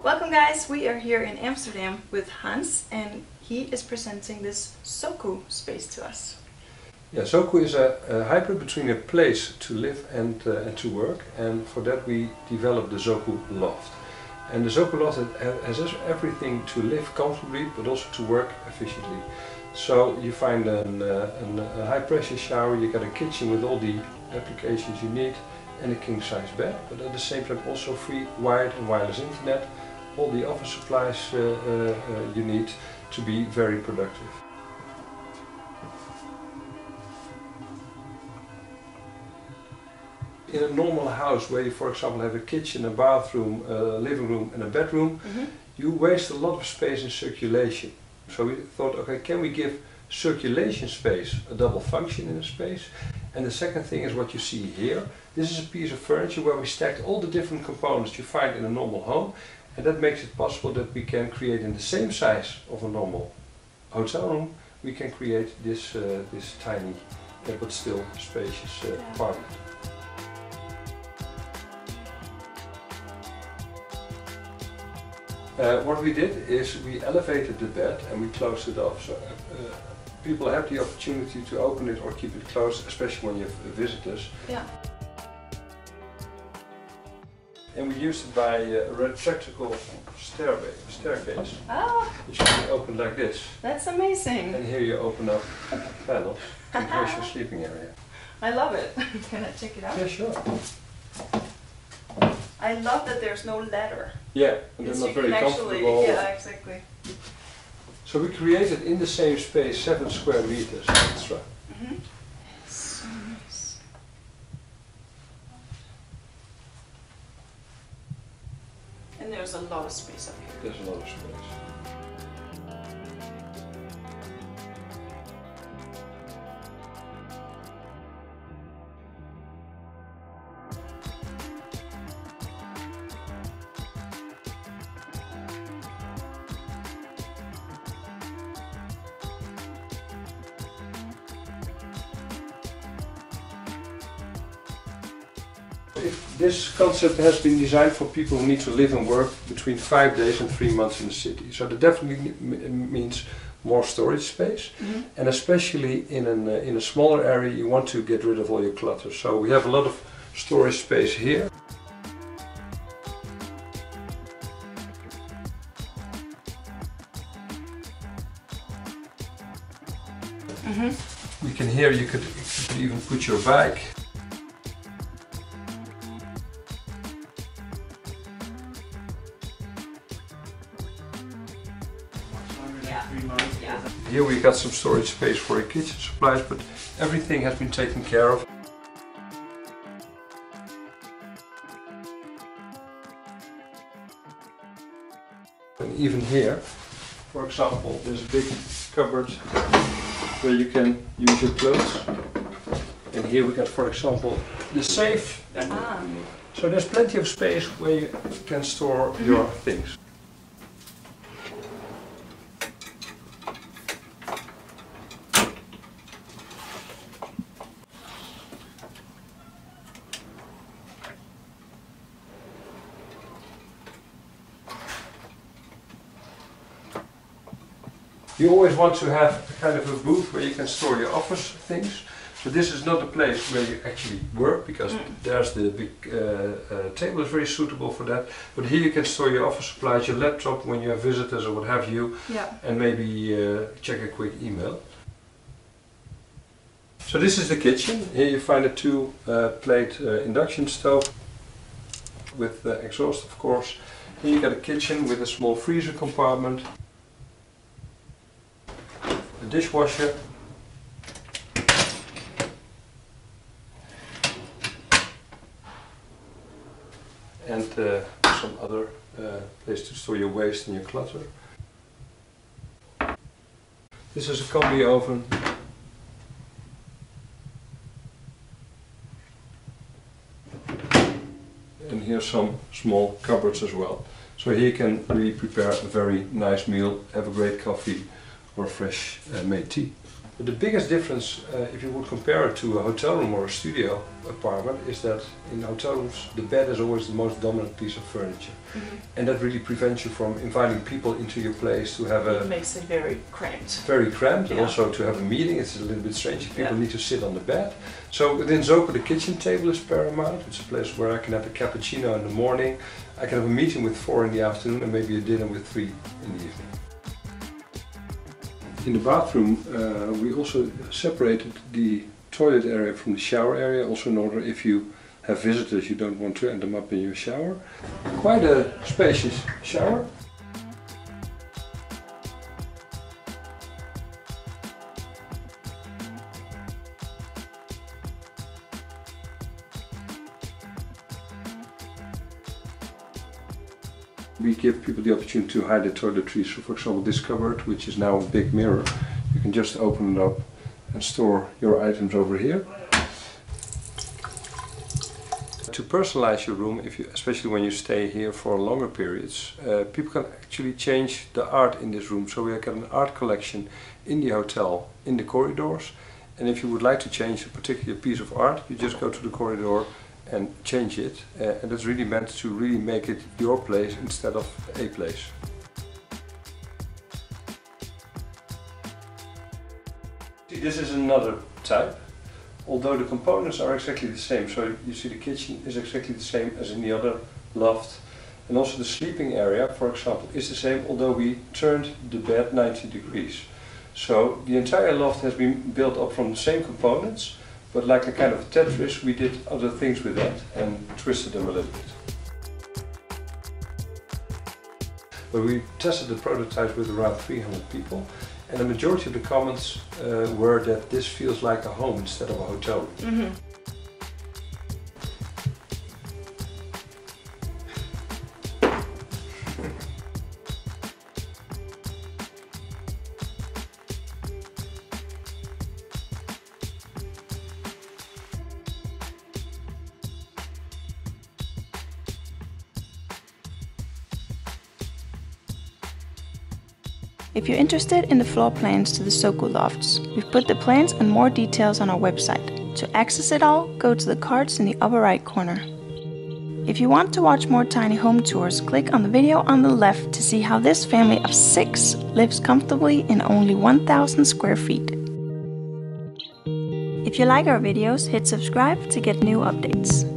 Welcome guys, we are here in Amsterdam with Hans and he is presenting this Zoku space to us. Yeah, Zoku is a hybrid between a place to live and to work, and for that we developed the Zoku Loft. And the Zoku Loft has everything to live comfortably but also to work efficiently. So you find a high pressure shower, you got a kitchen with all the applications you need and a king size bed, but at the same time also free wired and wireless internet, all the office supplies you need to be very productive. In a normal house where you, for example, have a kitchen, a bathroom, a living room and a bedroom, you waste a lot of space in circulation. So we thought, okay, can we give circulation space a double function in a space? And the second thing is what you see here. This is a piece of furniture where we stacked all the different components you find in a normal home, and that makes it possible that we can create in the same size of a normal hotel room, we can create this tiny but still spacious apartment. What we did is we elevated the bed and we closed it off, so people have the opportunity to open it or keep it closed, especially when you have visitors. Yeah. And we used it by a retractable staircase. Oh, It should be opened like this. that's amazing. And here you open up panels, and here's your sleeping area. I love it. Can I check it out? Yeah, sure. I love that there's no ladder. Yeah, and they're not very comfortable. Yeah, exactly. So we created in the same space 7 square meters extra. So nice. And there's a lot of space up here. There's a lot of space. This concept has been designed for people who need to live and work between 5 days and 3 months in the city. So that definitely means more storage space, and especially in a smaller area you want to get rid of all your clutter. So we have a lot of storage space here. You can hear you could even put your bike. Here we got some storage space for your kitchen supplies, but everything has been taken care of. And even here, for example, there's a big cupboard where you can use your clothes. And here we got, for example, the safe. So there's plenty of space where you can store your things. You always want to have a kind of a booth where you can store your office things. So this is not a place where you actually work, because there's the big table is very suitable for that. But here you can store your office supplies, your laptop when you have visitors or what have you, and maybe check a quick email. So this is the kitchen. Here you find a 2-plate induction stove with exhaust, of course. Here you got a kitchen with a small freezer compartment. A dishwasher, and some other place to store your waste and your clutter. This is a combi oven. And here's some small cupboards as well. So here you can really prepare a very nice meal, have a great coffee or fresh made tea. But the biggest difference, if you would compare it to a hotel room or a studio apartment, is that in hotel rooms the bed is always the most dominant piece of furniture. And that really prevents you from inviting people into your place to have a... It makes it very cramped. Very cramped, and Yeah. also to have a meeting. It's a little bit strange if people need to sit on the bed. So within Zoku the kitchen table is paramount. It's a place where I can have a cappuccino in the morning, I can have a meeting with 4 in the afternoon, and maybe a dinner with 3 in the evening. In the bathroom we also separated the toilet area from the shower area, also in order if you have visitors you don't want to end them up in your shower. Quite a spacious shower. We give people the opportunity to hide their toiletries. So for example this cupboard, which is now a big mirror, you can just open it up and store your items over here. To personalize your room, especially when you stay here for longer periods, people can actually change the art in this room. So we have an art collection in the hotel, in the corridors. And if you would like to change a particular piece of art, you just go to the corridor and change it, and that's really meant to really make it your place instead of a place. This is another type, although the components are exactly the same. So you see the kitchen is exactly the same as in the other loft, and also the sleeping area, for example, is the same, although we turned the bed 90 degrees. So the entire loft has been built up from the same components, but like a kind of Tetris, we did other things with that and twisted them a little bit. But we tested the prototype with around 300 people, and the majority of the comments were that this feels like a home instead of a hotel room. If you're interested in the floor plans to the Zoku lofts, we've put the plans and more details on our website. To access it all, go to the cards in the upper right corner. If you want to watch more tiny home tours, click on the video on the left to see how this family of 6 lives comfortably in only 1,000 square feet. If you like our videos, hit subscribe to get new updates.